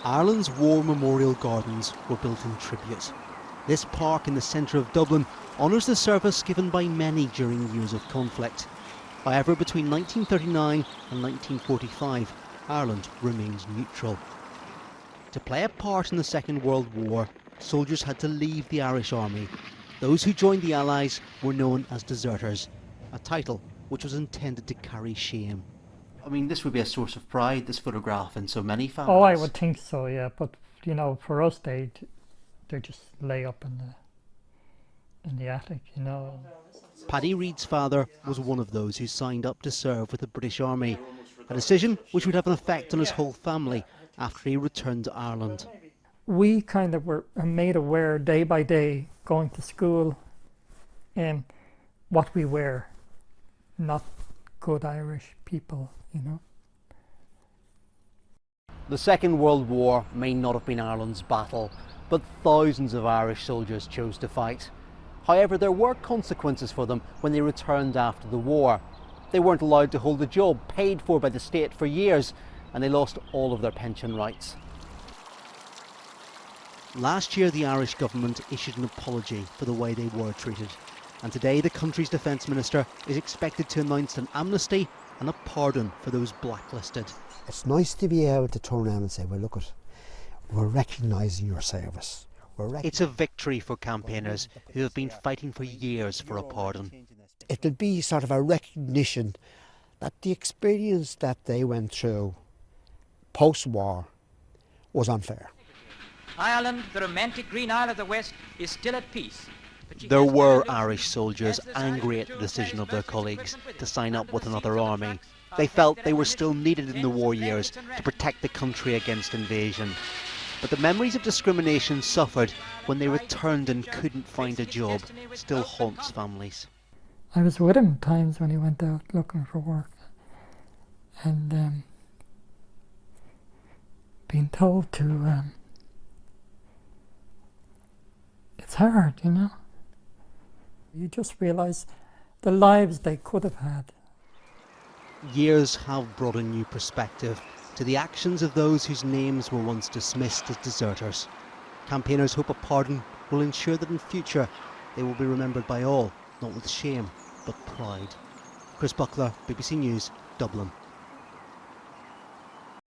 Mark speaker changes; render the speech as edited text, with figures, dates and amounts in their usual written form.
Speaker 1: Ireland's War Memorial Gardens were built in tribute. This park in the centre of Dublin honours the service given by many during years of conflict. However, between 1939 and 1945, Ireland remained neutral. To play a part in the Second World War, soldiers had to leave the Irish Army. Those who joined the Allies were known as deserters, a title which was intended to carry shame. I mean, this would be a source of pride, this photograph, in so many families.
Speaker 2: Oh, I would think so, yeah. But, you know, for us, they just lay up in the attic, you know.
Speaker 1: Paddy Reid's father was one of those who signed up to serve with the British Army, a decision which would have an effect on his whole family after he returned to Ireland.
Speaker 2: We kind of were made aware day by day, going to school, what we were, not good Irish people, you know.
Speaker 1: The Second World War may not have been Ireland's battle, but thousands of Irish soldiers chose to fight. However, there were consequences for them when they returned after the war. They weren't allowed to hold a job paid for by the state for years, and they lost all of their pension rights. Last year, the Irish government issued an apology for the way they were treated. And today, the country's Defence Minister is expected to announce an amnesty and a pardon for those blacklisted.
Speaker 3: It's nice to be able to turn around and say, well, look, we're recognising your service.
Speaker 1: It's a victory for campaigners who have been fighting for years for a pardon.
Speaker 3: It'll be sort of a recognition that the experience that they went through post-war was unfair.
Speaker 4: Ireland, the romantic green isle of the West, is still at peace.
Speaker 1: There were Irish soldiers angry at the decision of their colleagues to sign up with another army. They felt they were still needed in the war years to protect the country against invasion. But the memories of discrimination suffered when they returned and couldn't find a job still haunts families.
Speaker 2: I was with him times when he went out looking for work, and being told to, it's hard, you know. You just realise the lives they could have had.
Speaker 1: Years have brought a new perspective to the actions of those whose names were once dismissed as deserters. Campaigners hope a pardon will ensure that in future they will be remembered by all, not with shame, but pride. Chris Buckler, BBC News, Dublin.